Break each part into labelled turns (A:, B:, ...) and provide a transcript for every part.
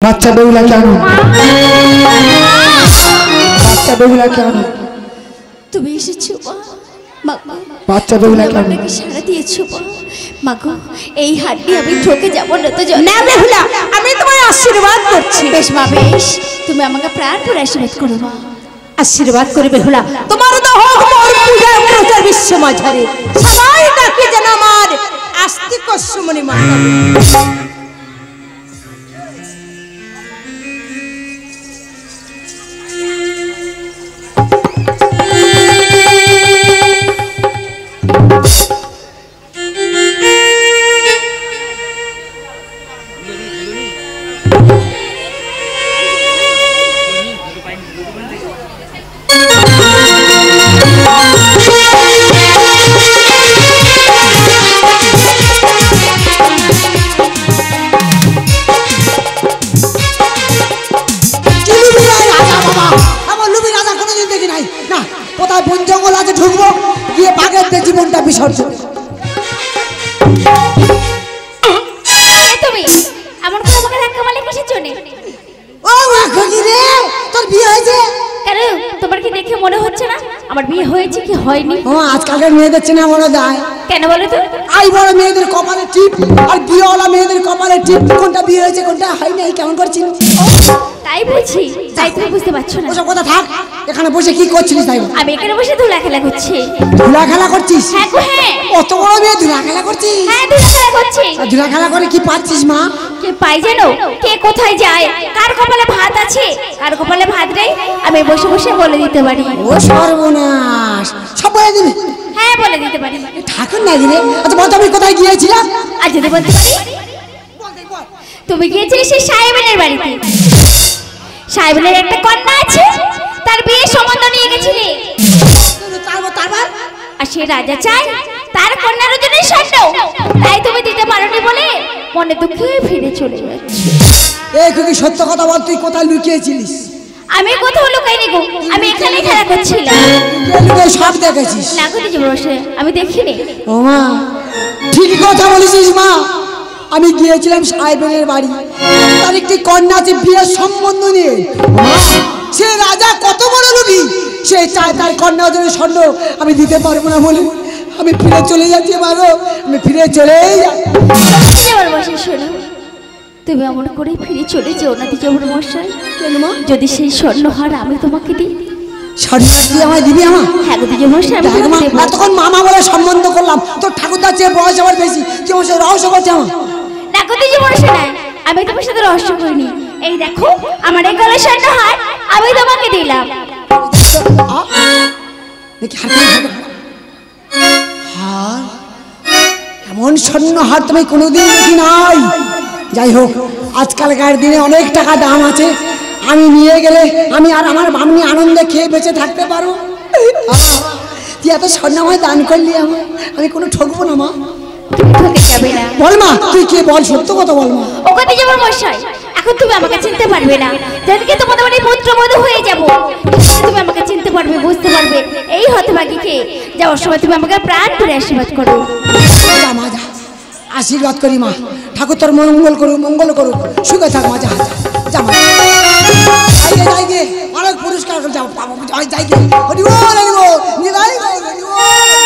A: বাচ্চা বেহুলা কেন বাচ্চা বেহুলা কেন
B: তুমি এসেছো মা
A: বাচ্চা বেহুলা কেন
B: আমাকে সারা দিয়েছো মা গো এই হাত দিয়ে আমি ঠকে যাব না তো
C: না বেহুলা আমি তোমায় আশীর্বাদ করছি
B: বেশ মা বেশ তুমি আমাকে প্রাণ করে আশীর্বাদ করো মা
C: আশীর্বাদ করে বেহুলা তোমার তো হোক মোর পূজার প্রচার বিশ্ব মাঝারে সবাই ডাকে যেন আমার আস্তিক কসমণি মা জীবনটা বিসর্জন
B: তুমি আমার তো আমাকে ধাক্কা মারলে কিসের জন্য
C: ও কি রে তোর বিয়ে হয়েছে
B: কেন তোমার কি দেখে মনে হচ্ছে না আমার বিয়ে হয়েছে কি হয়নি
C: ও আজকালকার মেয়েদের চেনা মনে যায়
B: কেন বলো তো
C: আই বড় মেয়েদের কপালে টিপ আর বিয়েওয়ালা মেয়েদের কপালে টিপ কোনটা বিয়ে হয়েছে কোনটা হয়নি কেমন করছিস
B: তাই বুঝি তাই তুমি বুঝতে পারছো না
C: ওসব কথা থাক এখানে বসে কি করছিস তাই
B: আমি এখানে বসে ধুলা খেলা করছি
C: ধুলা খেলা করছিস
B: হ্যাঁ গো হ্যাঁ
C: অত বড় মেয়ে ধুলা খেলা করছিস
B: হ্যাঁ ধুলা খেলা করছি
C: ধুলা খেলা করে কি পাচ্ছিস মা
B: কে পাই জানো কে কোথায় যায় কার কপালে ভাত আছে কার কপালে ভাত নেই আমি বসে বসে বলে দিতে পারি
C: ও সর্বনাশ সব বলে দিবি
B: হ্যাঁ বলে দিতে পারি
C: ঠাকুর না গিয়ে আচ্ছা বলতো আমি কোথায় গিয়েছিলাম
B: আর যদি বলতে পারি তুমি গিয়েছিলে সেই সাহেবের বাড়িতে সাহেবের একটা কন্যা আছে তার বিয়ে সম্বন্ধ নিয়ে গেছিলে আর সে রাজা চায় তার কন্যার জন্য স্বর্ণ তাই তুমি দিতে পারোনি বলে মনে দুঃখে ফিরে চলে যাচ্ছে
C: এই কি সত্য কথা বল তুই কোথায় লুকিয়েছিলিস
B: আমি কোথাও লুকাইনি গো আমি এখানেই খেলা করছিলাম
C: লুকিয়ে সব দেখেছিস
B: না কোথায় যাবো বসে আমি দেখিনি
C: ও মা ঠিক কথা বলেছিস মা আমি গিয়েছিলাম সাহেবের বাড়ি তার একটি কন্যা আছে বিয়ের সম্বন্ধ নিয়ে সে রাজা কত বড় লোভী সে চায় তার কন্যার জন্য স্বর্ণ আমি দিতে পারবো না বলে আমি ফিরে চলে যাচ্ছি বাবা আমি ফিরে চলেই
B: বসে শোনো তুমি এমন করে ফিরে চলে যেও না দিজবর মশাই
C: কেন মা
B: যদি সেই স্বর্ণহার আমি তোমাকে দিই
C: স্বর্ণহার দিয়ে আমায় দিবি আমার
B: হ্যাঁ গো দিজবর মশাই আমি তোমাকে দেব
C: তখন মামা বলে সম্বন্ধ করলাম তোর ঠাকুরদার চেয়ে বয়স আমার বেশি কেউ সে রহস্য করছে আমার
B: না গো দিজবর মশাই আমি তোমার সাথে রহস্য করিনি এই দেখো আমার এই গলার স্বর্ণহার আমি তোমাকে দিলাম
C: দেখি হার এমন স্বর্ণহার তুমি কোনোদিন দেখি নাই যাই হোক আজকালকার দিনে অনেক টাকা দাম আছে আমি নিয়ে গেলে আমি আর আমার বামনি আনন্দে খেয়ে বেঁচে থাকতে পারো তুই এত স্বর্ণ আমায় দান করলি আমি কোনো ঠকবো না মা
B: ঠকে যাবে না
C: বল মা তুই কে বল সত্য কথা বল মা
B: ও কথা দিজবর মশাই এখন তুমি আমাকে চিনতে পারবে না যেদিকে তোমাদের বাড়ি পুত্রবধূ হয়ে যাব তুমি আমাকে চিনতে পারবে বুঝতে পারবে এই হতভাগীকে যাওয়ার সময় তুমি আমাকে প্রাণ করে আশীর্বাদ করো
C: যা মা যা আশীর্বাদ করি মা ঠাকুর তোর মঙ্গল করুক সুখে থাক মা যা যা মা যাই গে অনেক পুরস্কার যাও যাই গে হরি বল হরি বল নিরাই হরি বল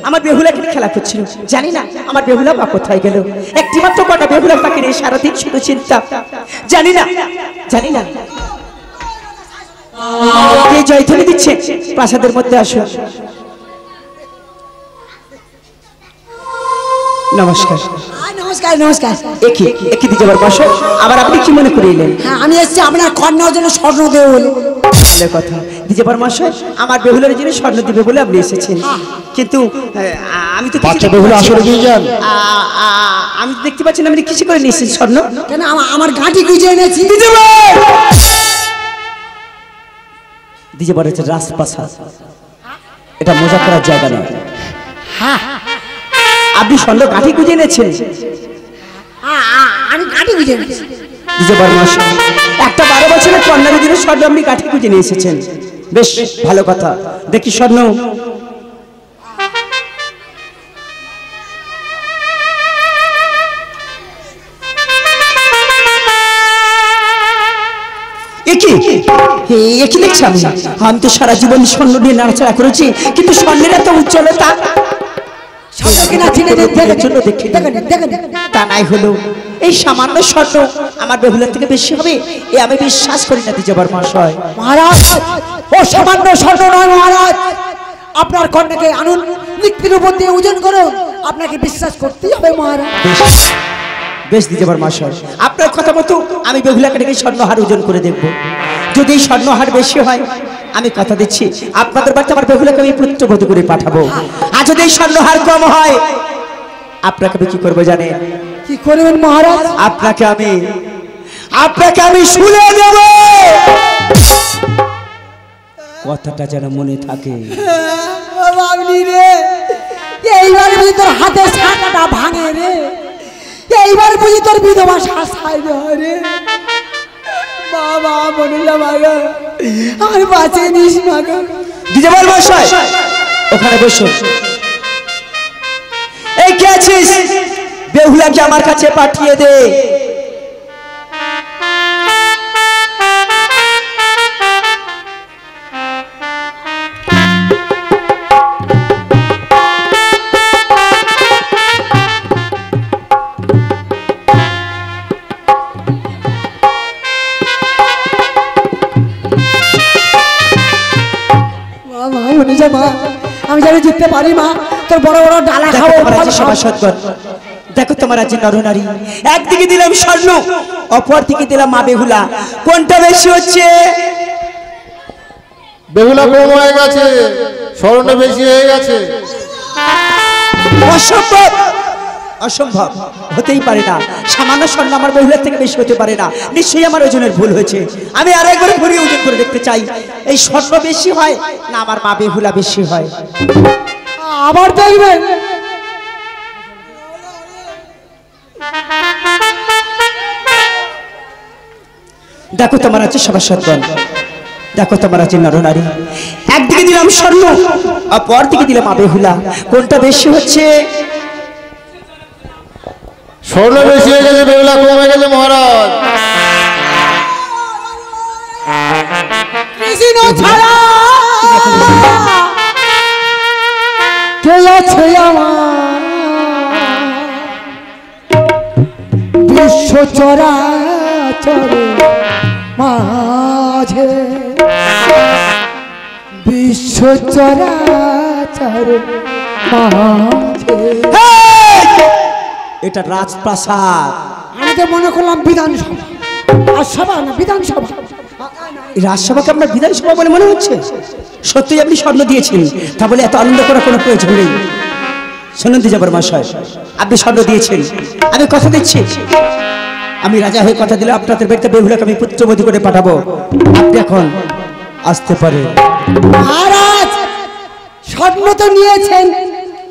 D: আমার বেহুলা এখানে খেলা করছিল জানি না আমার বেহুলা বা কোথায় গেল একটি মাত্র কটা বেহুলা তাকে নিয়ে সারাদিন শুধু চিন্তা জানি না কে জয়ধ্বনি দিচ্ছে প্রাসাদের মধ্যে আসো নমস্কার
C: নমস্কার নমস্কার
D: একই দিকে আবার বসো আবার আপনি কি মনে করিলেন
C: হ্যাঁ আমি এসেছি আপনার কন্যার জন্য স্বর্ণ দেব বলে
D: কথা দিজেবার মশাই আমার বেহুলার জন্য স্বর্ণ দিবে বলে আপনি এসেছেন কিন্তু আমি তো
A: বাচ্চা বেহুলা আসলে দিয়ে যান
D: আমি তো দেখতে পাচ্ছি না আপনি কিছু করে নিয়েছেন স্বর্ণ
C: কেন আমার গাঁটি গুজে এনেছি
D: দিজেবার হচ্ছে রাজপ্রাসাদ এটা মজা করার জায়গা নয় আপনি স্বর্ণ গাঁটি গুজে এনেছেন
C: আমি কাটি বুঝে নিয়েছি।
D: দিতে পারবো একটা 12 বছরের কন্যার দিনে স্বর্ণ আপনি কাঠি খুঁজে নিয়ে এসেছেন, বেশ ভালো কথা। দেখি স্বর্ণ, একই দেখছি আমি তো সারা জীবন স্বর্ণ দিয়ে নাড়াচাড়া করেছি, কিন্তু স্বর্ণের এত উজ্জ্বলতা তা নাই হলো এই সামান্য স্বর্ণ আমার বেহুলার থেকে বেশি হবে এ আমি বিশ্বাস করি না দিজবার মহাশয়।
C: মহারাজ, ও সামান্য স্বর্ণ নয় মহারাজ, আপনার কন্যাকে আনুন, মৃত্যুর উপর দিয়ে ওজন করুন, আপনাকে বিশ্বাস করতেই হবে মহারাজ।
D: বেশ দিজবার মহাশয়, আপনার কথা মতো আমি বেহুলাকে ডেকে স্বর্ণহার ওজন করে দেখবো। যদি এই স্বর্ণহার বেশি হয় আমি কথা দিচ্ছি আপনাদের বাড়িতে আমার বেহুলাকে আমি পুত্রবধূ করে পাঠাবো। আর যদি এই স্বর্ণহার কম হয় আপনাকে আমি কি করবো জানেন?
C: কি করবেন মহারাজ?
D: আপনাকে আমি শুলে দেব। কথাটা যেন মনে থাকে।
C: বাবলি রে, এইবার বুঝি তোর হাতে ছাকাটা ভাঙে রে, এইবার বুঝি তোর বিধবা শাসাই রে। বাবা মনে যাবাগা, আর বাঁচে নিস মাগা।
D: দিজবার মশাই ওখানে বসো। এই কে আছিস? বেহুলাকে আমার কাছে পাঠিয়ে দে।
C: আমি জানি জিততে পারি মা, তোর বড় বড় ডালা খাবো।
D: দেখো তোমার আছে নরনারী, একদিকে দিলাম স্বর্ণ, অপর দিকে দিলাম মা বেহুলা, কোনটা বেশি হচ্ছে?
E: বেহুলা কম হয়ে গেছে, স্বর্ণ বেশি হয়ে গেছে।
D: অসম্ভব, অসম্ভব, হতেই পারে না। সামান্য স্বর্ণ আমার বেহুলার থেকে বেশি হতে পারে না। নিশ্চয়ই আমার ওজনের ভুল হয়েছে। আমি আর একবার ঘুরিয়ে ওজন করে দেখতে চাই এই স্বর্ণ বেশি হয় না আমার মা বেহুলা বেশি হয়।
C: আবার দেখবেন।
D: দেখো তোমার আছে সভাসদগণ, দেখো তোমার আছে নরনারী, একদিকে দিলাম স্বর্ণ অপর দিকে দিলাম মা বেহুলা, কোনটা বেশি হচ্ছে?
E: স্বর্ণ বেশি হয়ে গেছে, বেহুলা কম হয়ে গেছে মহারাজ।
C: কৃষ্ণ ছাড়া কে আছে আমার বিশ্ব চরাচরে মাঝে, বিশ্ব চরাচরে মাঝে।
D: এটা রাজপ্রাসাদ।
C: আমি তো মনে করলাম বিধানসভা, আর সভা না বিধানসভা।
D: রাজসভাকে আপনার বিধানসভা বলে মনে হচ্ছে? সত্যিই আপনি স্বর্ণ দিয়েছেন, তা বলে এত আনন্দ করার কোনো প্রয়োজন নেই। শুনুন দিজবার মহাশয়, আপনি স্বর্ণ দিয়েছেন, আমি কথা দিচ্ছি, আমি রাজা হয়ে কথা দিলে আপনাদের বাড়িতে বেহুলাকে আমি পুত্রবধূ করে পাঠাবো। আপনি এখন আসতে পারেন।
C: মহারাজ, স্বর্ণ তো নিয়েছেন,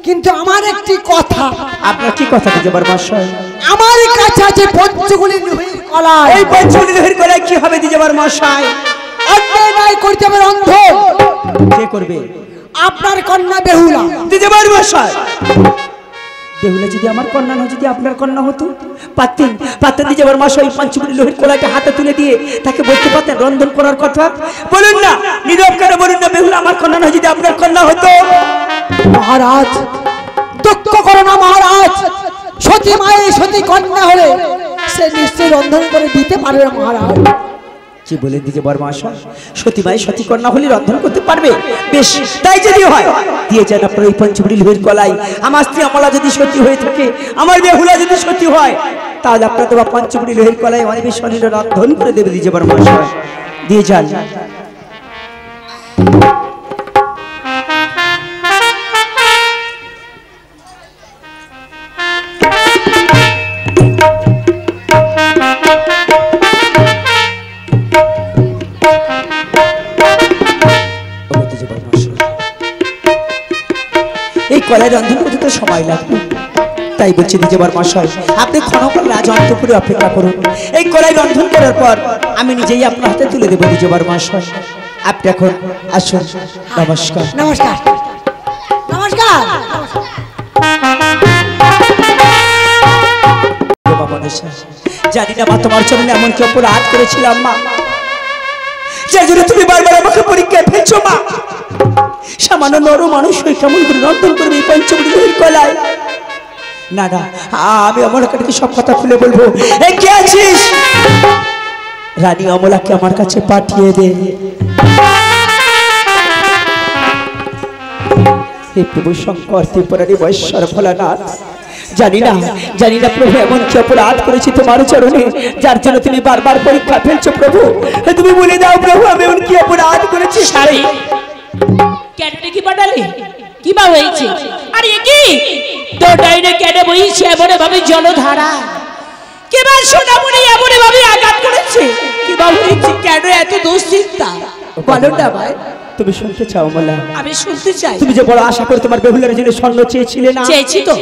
C: কিন্তু আমার একটি কথা।
D: আপনার কি কথা দিজবার মহাশয়?
C: আমার কাছে আছে পঞ্চগুলি লোহের কলাই।
D: এই পঞ্চগুলি লোহের কলাই কি হবে দিজবার মহাশয়?
C: অন্যায় নাই করতে হবে অন্ধ।
D: কে করবে?
C: আপনার কন্যা বেহুলা।
D: দিজবার মহাশয়, বেহুলা যদি আমার কন্যা না, যদি আপনার কন্যা হতো পাতেন দিজবার মহাশয়। পঞ্চগুলি লোহের কলাইটা হাতে তুলে দিয়ে তাকে বলতে পারতেন রন্ধন করার কথা। বলুন না, নীরব করে বলুন না, বেহুলা আমার কন্যা না, যদি আপনার কন্যা হতো।
C: মহারাজ, দুঃখ করো না মহারাজ, সতী মায়ের সতী কন্যা হলে সে নিশ্চয় রন্ধন করে দিতে পারবে মহারাজ।
D: কি বলে দিজবার মহাশয়? সতী মায়ের সতী কন্যা হলে রন্ধন করতে পারবে? বেশ, তাই যদি হয় দিয়ে যান আপনার ওই পঞ্চগুলি লোহের কলাই। আমার স্ত্রী আমলা যদি সতী হয়ে থাকে, আমার বেহুলা যদি সতী হয়, তাহলে আপনার দেওয়া পঞ্চগুলি লোহের কলাই অনেক শরীরে রন্ধন করে দেবে দিজবার মহাশয়। দিয়ে যান। এই কলাই রন্ধন করতে তো সময় লাগবে, তাই বলছি দ্বিজবর মশাই, আপনি ক্ষণকাল রাজ অন্তপুরে অপেক্ষা করুন। এই কড়াই রন্ধন করার পর আমি নিজেই আপনার হাতে তুলে দেবো দ্বিজবর মশাই। আপনি এখন আসুন। নমস্কার।
C: নমস্কার নমস্কার।
D: জানি না মা, তোমার চরণে এমন কি অপরাধ করেছিলাম মা, যার জন্য তুমি বারবার আমাকে পরীক্ষায় ফেলছো মা। সামান্য নর মানুষ হয়ে কেমন করে রন্ধন করবে এই পঞ্চমীর কলায়? না না, আমি অমলাকে সব কথা খুলে বলবো। কে আছিস? রানী অমলাকে আমার কাছে পাঠিয়ে দে। হে প্রভু শঙ্কর ত্রিপুরারি বৈশ্বর ভোলানাথ, জানি না প্রভু এমন কি অপরাধ করেছি তোমার চরণে, যার জন্য তুমি বারবার পরীক্ষা ফেলছো প্রভু। তুমি বলে দাও প্রভু, আমি এমন কি অপরাধ করেছি?
F: শাড়ি কেন কি পাঠালে? কি বা হয়েছে? আরে কি তো ডাইনে কেন বইছে এমন ভাবে জলধারা? কেবা সোনামণি এমন ভাবে আঘাত করেছে? কি বা হয়েছে? কেন এত দুশ্চিন্তা? বলো না ভাই।
D: তুমি শুনতে চাও অমলা?
F: আমি শুনতে চাই।
D: তুমি যে বড় আশা করে তোমার বেহুলার জন্য স্বর্ণ চেয়েছিলে না?
F: চেয়েছি তো।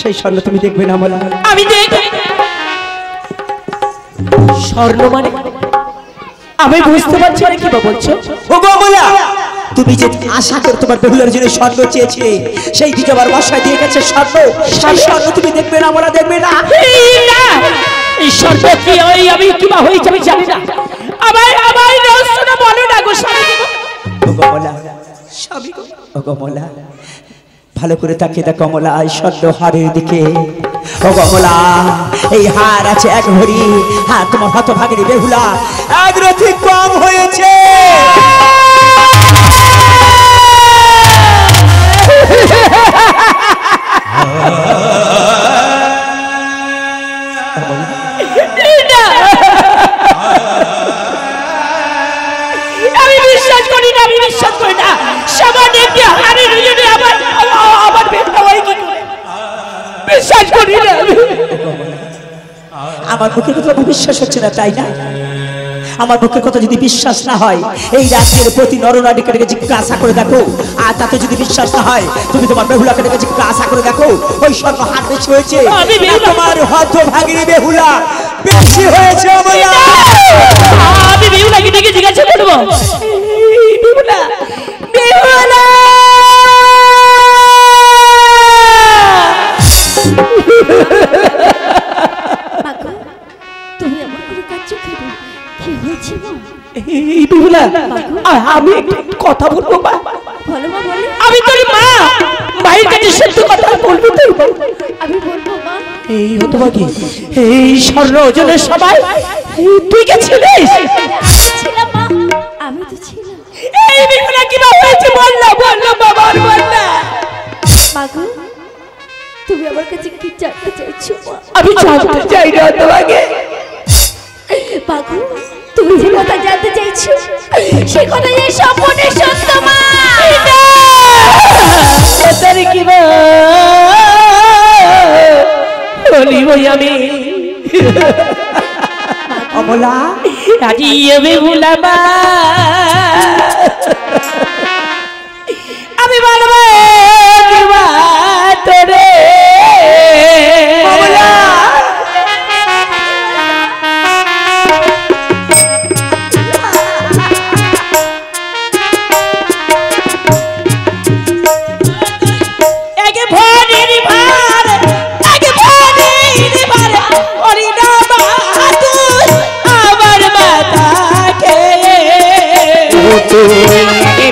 D: সেই স্বর্ণ তুমি দেখবে না অমলা?
F: আমি দেখব। স্বর্ণ মানে? আমি বুঝতে পারছি না কি বা বলছো।
D: ও গো অমলা, তুমি যে আশা করে তোমার বেহুলার জন্য স্বর্ণ চেয়েছিলে, সেই দ্বিজবার বাসায় দিয়ে গেছে স্বর্ণ। সেই স্বর্ণ তুমি দেখবে না অমলা? দেখবে না?
F: না, এই স্বর্ণ কি ওই আমি কি বা হয়েছে আমি জানি না। আমার রহস্যটা বলো না গো স্বামী।
D: ও গো অমলা, স্বামী গো। ও গো অমলা, ভালো করে তাকিয়ে দেখো অমলা এই স্বর্ণ হারের দিকে। ও গো অমলা, এই হার আছে এক ভরি। হ্যাঁ, তোমার হতভাগিনী বেহুলা এক রথি কম হয়েছে।
F: আমি বিশ্বাস করি না। সামান্য একটি হারের জন্য আমার বেটা হয় কি করে? বিশ্বাস করি না।
D: আমার মুখের কথা বিশ্বাস হচ্ছে না, তাই না? আমার মুখের কথা যদি বিশ্বাস না হয়, এই রাজ্যের প্রতি নরনারীকে জিজ্ঞাসা করে দেখো। আর তাতে যদি বিশ্বাস না হয়, তুমি তোমার বেহুলাকে জিজ্ঞাসা করে দেখো ওই স্বর্ণ হার বেশি হয়েছে না তোমার হতভাগিনী বেহুলা বেশি হয়েছে?
F: আমি বেহুলাকে ডেকে জিজ্ঞাসা করবো। বেহুলা, বেহুলা,
B: তুমি আমার করে কাচ্চু খেলো, কি হয়েছে মা?
F: এই বেহুলা, আমি কথা বলবো মা।
B: বলো মা, বলো।
F: আমি তোর মা, মায়ের কাছে সত্য কথা বলবো তুই?
B: আমি বলবো মা।
F: এই হতো কি এই স্বর্ণ ওজনের সবাই তুই কে ছিলিস?
B: আমি ছিলাম মা, আমি তো ছিলাম।
F: এই বেহুলা কি বা হয়েছে? বল না বাবা, বল না।
B: মাগো, তুমি আমার কাছে কি জানতে চাইছো মা?
F: আমি জানতে চাই না তোমাকে।
B: মাগো, তুমি যে কথা জানতে চাইছো, সে কথা যে সম্পূর্ণ সত্য মা।
F: তারে কি বা বলি ভাই আমি
D: অমলা,
F: আজি বেহুলা মা, আমি বলবো কি বা তোরে
D: অমলা।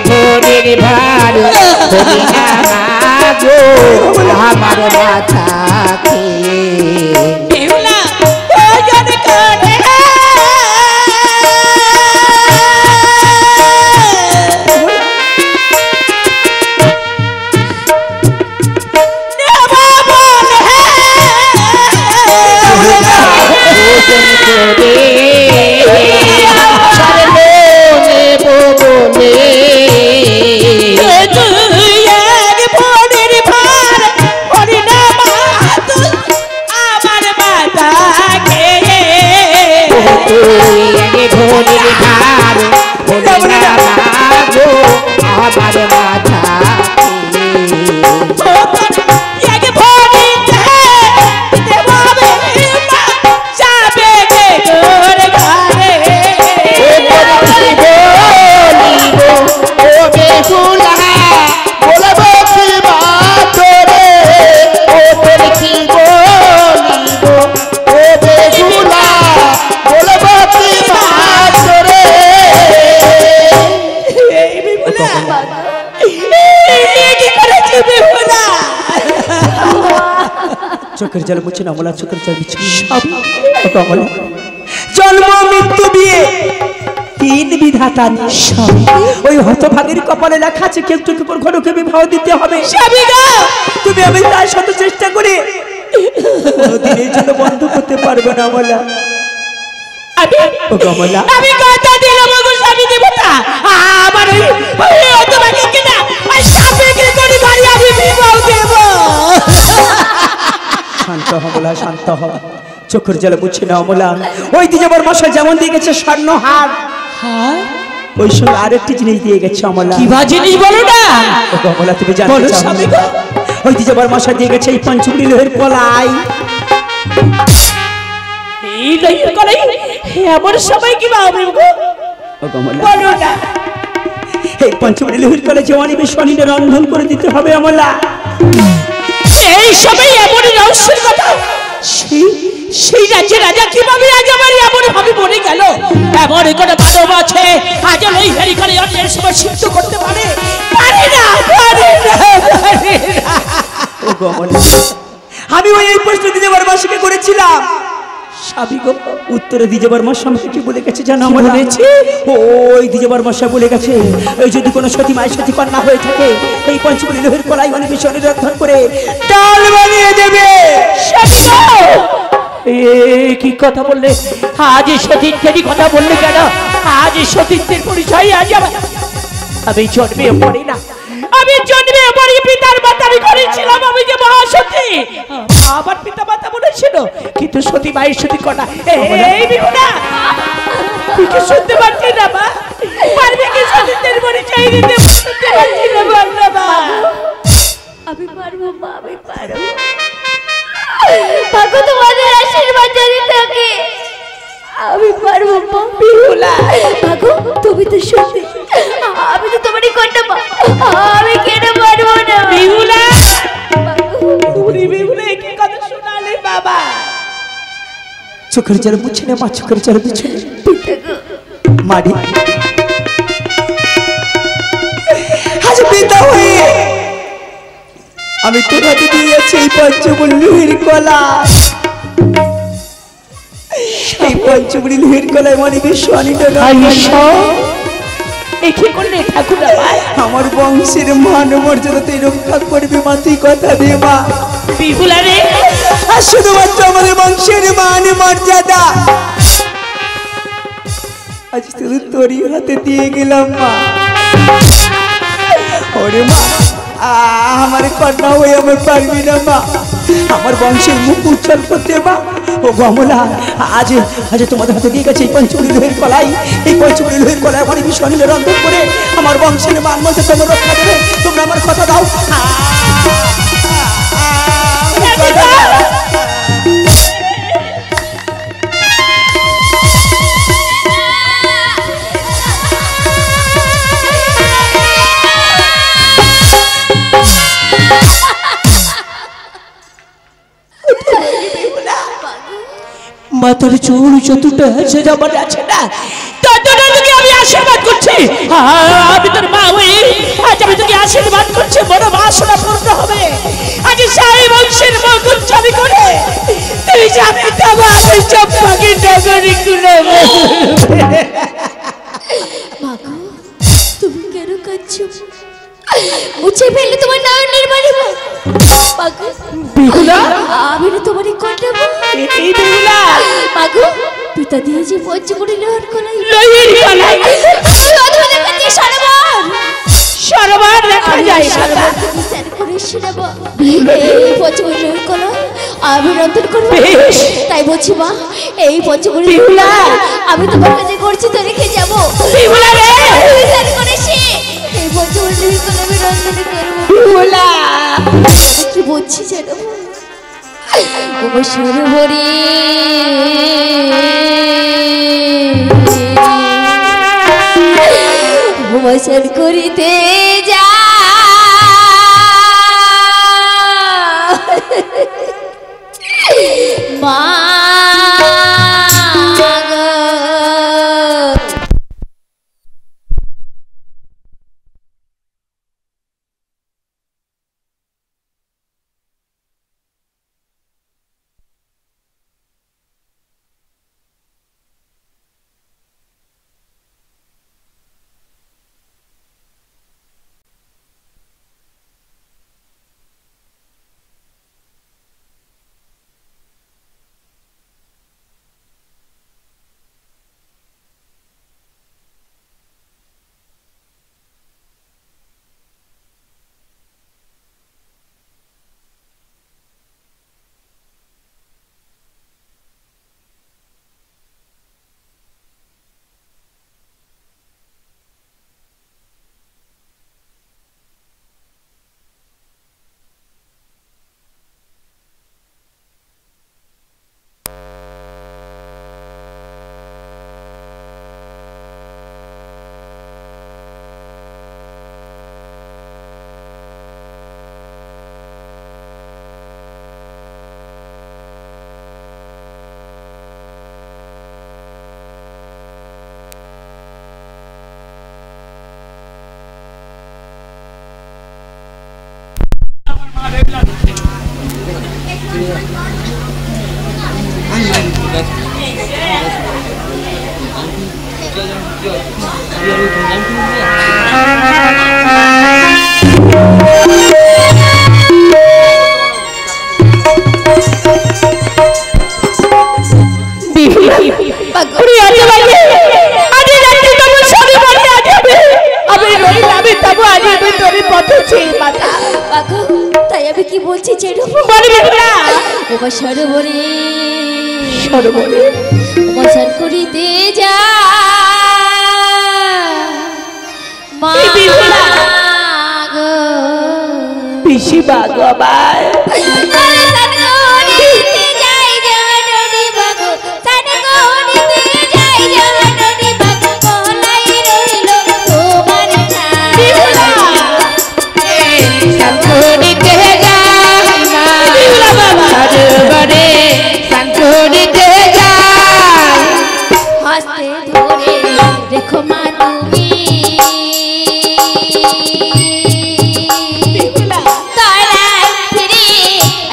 F: ভোরের ভার আমার মাথা বেহুলা ওজন করে আমার মাথা
D: জল মুছে না অমলা চোখের জল মুছে কমলা জন্ম মৃত্যু বিয়ে তিন বিধাতা স্বামী ওই হতভাগীর কপালে লেখা আছে কেউ একটু পর ঘরকে বিবাহ দিতে হবে স্বামী গো তুমি আমি তার সাথে চেষ্টা করে কোনোদিনের জন্য বন্ধ করতে পারবে না অমলা ও কমলা
F: আমি কথা দিলাম গো স্বামী দেবতা আমার ওই হতভাগী কিনা ওই সাপে কি করে বাড়ি আমি বিবাহ দেব
D: শান্ত হ অমলা শান্ত হ চোখের জল মুছে না অমলা ওই দিকে আমার মশাই যেমন দিয়ে গেছে স্বর্ণহার ওই সঙ্গে আরেকটি জিনিস দিয়ে গেছে অমলা
F: কি বা জিনিস বলো না
D: ও কমলা তুমি জানতে চাও ওই দিকে আমার মশাই দিয়ে গেছে এই পঞ্চমুড়ি লোহের পলাই
F: এই লোহের কলাই এমন সবাই কি বা হবে গো
D: ও কমলা
F: বলো না
D: এই পঞ্চমুড়ি লোহের কলাই জওয়ানি বিশ্বনীরে রন্ধন করে দিতে হবে অমলা
F: এই সবাই এমন রহস্যের কথা সেই রাজ্যের রাজা কিভাবে আজ আমার এমন ভাবে মরে গেল এমন কোনো মানব আছে আজ ওই হেরি করে অন্যের সময় সিদ্ধ করতে পারে পারে না
D: ও কমলা আমি ওই এই প্রশ্ন দিতে আমার মাসিকে করেছিলাম স্বামী গো উত্তরে দিজেবার মশা আমাকে কি বলে গেছে জানো আমার বলেছে ওই দিজেবার মশা বলে গেছে ওই যদি কোনো সতী মায়ের সতী কন্যা হয়ে থাকে এই পঞ্চমুড়ি লোহের কলাই মানে বিশ্বনী রন্ধন করে ডাল বানিয়ে দেবে
F: কি কথা বললে আজ সতীর্থেরই কথা বললে কেন আজ সতীর্থের পরিচয় আজ আমি জন্মে পড়ি না আমি জন্মে পড়ি পিতার মাতা আমি করেছিলাম আমি যে মহাসতী আমার পিতা মাতা বলেছিল কিন্তু সতী মায়ের সতী কন্যা এই বিহুনা তুই কি শুনতে পাচ্ছিস না মা পারবে কি সতীর্থের পরিচয় দিতে শুনতে পাচ্ছিস না বল না মা
B: আমি পারবো মা আমি পারবো ভাগো তোমাদের আশীর্বাদ যদি থাকে আমি পারবো মা বিহুলা ভাগো তুমি তো সত্যি আমি তো তোমারই কন্যা মা আমি কেন পারবো না
F: বিহুলা তুমি বিহুলা কি কথা শোনালে বাবা
D: চোখের জল মুছে না মা চোখের জল মুছে মারি আজ পিতা হয়ে আমি তোর হাতে দিয়ে যাচ্ছি এই পঞ্চমুড়ি লোহের কলা এই পঞ্চমুড়ি লোহের কলায় মানে বিশ্বনী
F: কি করলে ঠাকুর
D: আমার বংশের মান মর্যাদা তুই রক্ষা করবি মা তুই কথা দে মা
F: বিহুলা রে
D: আর শুধুমাত্র আমাদের বংশের মান মর্যাদা আজ শুধু তোরই হাতে দিয়ে গেলাম মা ওরে মা আমার কন্যা হয়ে আমার পারবি না মা আমার বংশের মুখ উজ্জ্বল করতে মা ও কমলা আজ আজ তোমাদের হাতে দিয়ে গেছে এই পঞ্চমুড়ি লোহের কলাই এই পঞ্চমুড়ি লোহের কলাই আমার বিশ্বনী রন্ধন করে আমার বংশের মান মর্যাদা তোমরা রক্ষা দেবে তোমরা আমার কথা দাও
F: মাথার চুল যতটা হেসে যাবার আছে না ততটা তোকে আমি আশীর্বাদ করছি আমি তোর মা হয়ে আজ আমি তোকে আশীর্বাদ করছি বড় বাসনা পূর্ণ হবে আজ সাই বংশের মঙ্গল ছবি করে তুই যাবি তবে আমি সব পাখি নগরী গুলো
B: মাগো তুমি কেন কাঁদছো মুছে ফেললে তোমার নয়নের বাড়ি মাগো
F: বিহুলা
B: আমি না তোমারই কন্যা মা
F: এই বিহুলা
B: মাগো পিতা দিয়ে যে পঞ্চমুড়ি লোহার কলাই
F: লইয়ের কলাই
B: আমি অধমদের কাছে সরবার
F: সরবার দেখা যায়
B: সরবার বিচার করে শোনাবো এই পঞ্চমুড়ি লোহার কলাই আমি রন্ধন করবো তাই বলছি মা এই পঞ্চমুড়ি
F: বিহুলা
B: আমি তোমার কাছে করছি তো রেখে যাবো
F: বিহুলা রে
B: বিচার করে সে এই পঞ্চমুড়ি লোহার কলাই আমি রন্ধন করবো
F: বিহুলা
B: কি বলছি জানো সরবরি বসন করিতে যা মা তাই আমি কি বলছি সরোবরে
F: সরোবরে
B: মশার করিতে যা মা গো
F: পিসি বাগো আবার
B: দেখো মা তুমি তারাই ফিরে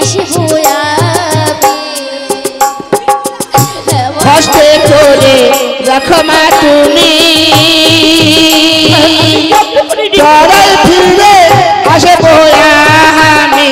B: আসবো
F: কষ্টে করে রাখো মা তুমি তারাই ফিরে আসবো আমি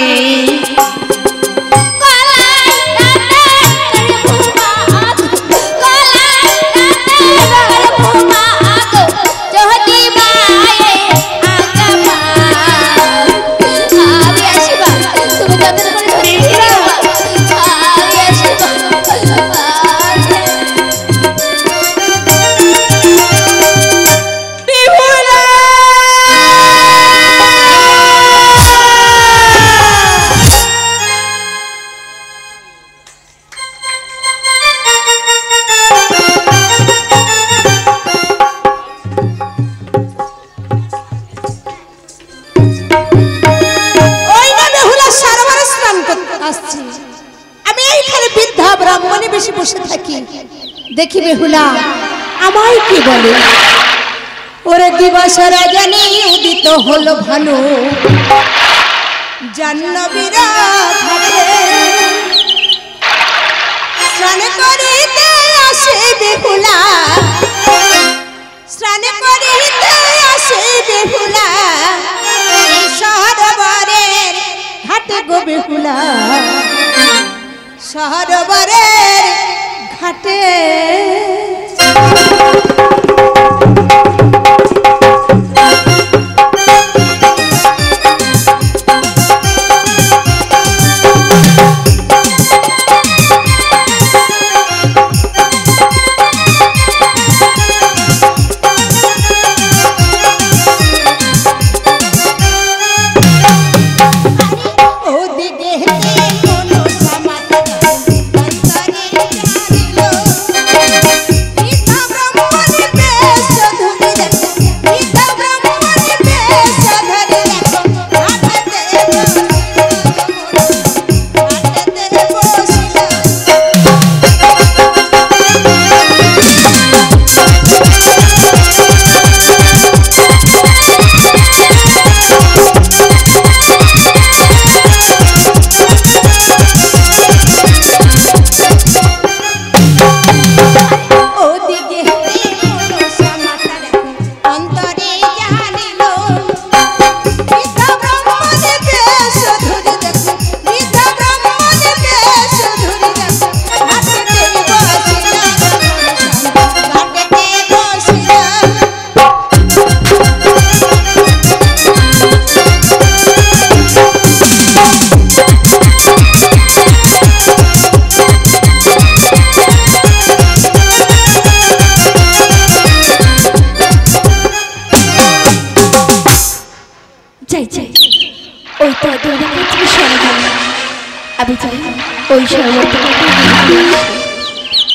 C: দেখি বেহুলা আমায় কি বলে ওরে দিবস রজনী উদিত হলো ভানু জাহ্নবীরা ঘাটে স্নান করিতে আসে বেহুলা স্নান করিতে আসে বেহুলা সরোবরের ঘাটে গো বেহুলা সরোবরের ঘাটে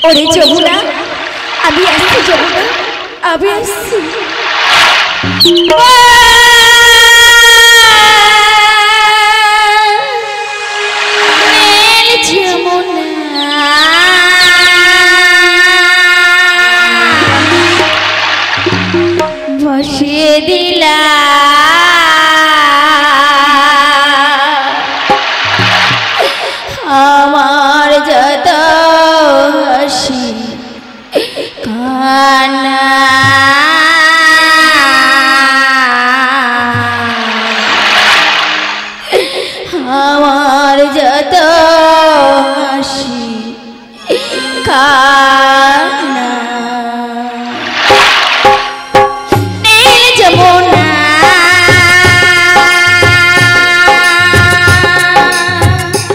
B: ওরে যমুনা আমি আসছি যমুনা আমি আসছি যমুনা বসিয়ে দিলা আমার যত কান্না নীল যমুনা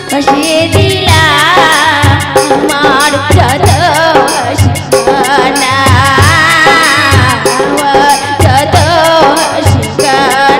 B: ভাসিয়ে দিলা আমার যত ঠিকানা যত ঠিকানা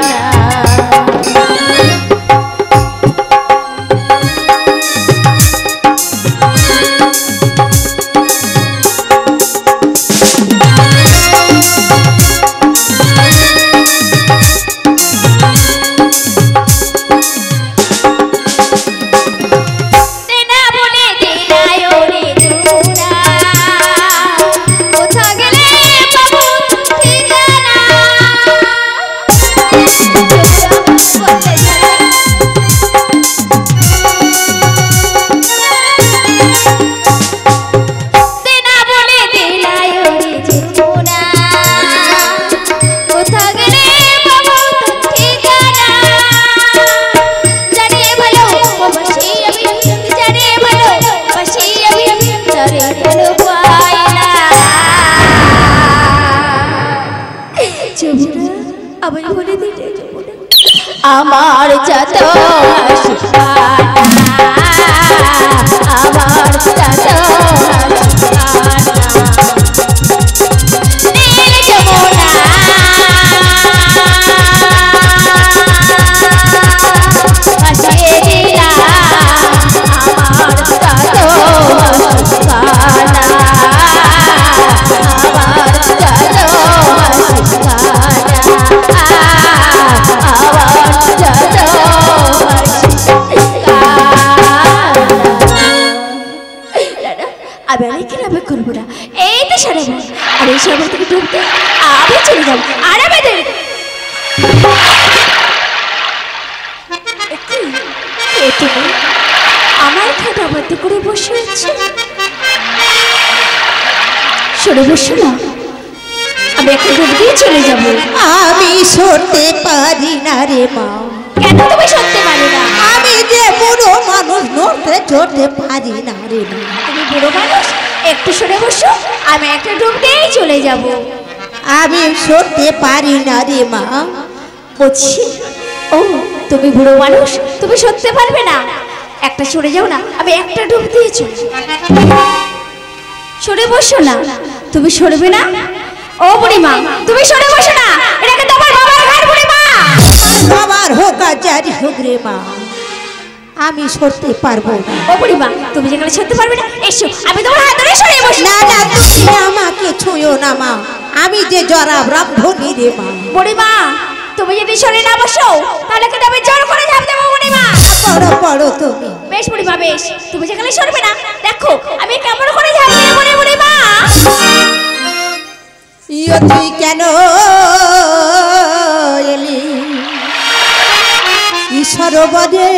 B: আমার যত আমার যত নীল যমুনা ভাসিয়ে দিলা আমার যত ঠিকানা আমার যত আমি এখানে আমি করবো না এই তো সারা আর এই সারা থেকে ঢুকতে আমি চলে যাবো আর আমি আমার খাটা বদ্ধ করে বসে আছে সরে বসো না আমি একটা ঢুকতেই চলে যাবো
G: আমি সরতে পারি না রে মা
B: কেন তুমি সরতে পারি না
G: আমি যে বুড়ো মানুষ নড়তে চড়তে পারি না রে মা
B: তুমি বুড়ো মানুষ একটু সরে বসো আমি একটা ঢুকতেই চলে যাব
G: আমি সরতে পারি না রে মা
B: বুঝছি ও তুমি বুড়ো মানুষ তুমি সরতে পারবে না একটা সরে যাও না আমি একটা ঢুকতেই চলে সরে বসো না তুমি সরবে না ও বুড়িমা তুমি সরে বসো না এটাকে তোমার বাবার ঘর বুড়িমা
G: বাবার হোক আর যারি হোক রে মা আমি সরতে পারবো না
B: ও বুড়িমা তুমি যেখানে সরতে পারবে না এসো আমি তোমার হাত ধরে সরিয়ে বসি
G: না না তুমি আমাকে ছুঁয়ো না মা আমি যে জরা ব্রাহ্মণী রে মা
B: বুড়িমা তুমি যদি সরে না বসো তাহলে কিন্তু আমি জোর করে ঝাঁপ দেবো বুড়িমা
G: পড়ো পড়ো তুমি
B: বেশ বুড়িমা বেশ তুমি যেখানে সরবে না দেখো আমি কেমন করে ঝাঁপ দেবো বুড়িমা
G: ইয়ো তুই কেন এলি ঈশ্বর বদে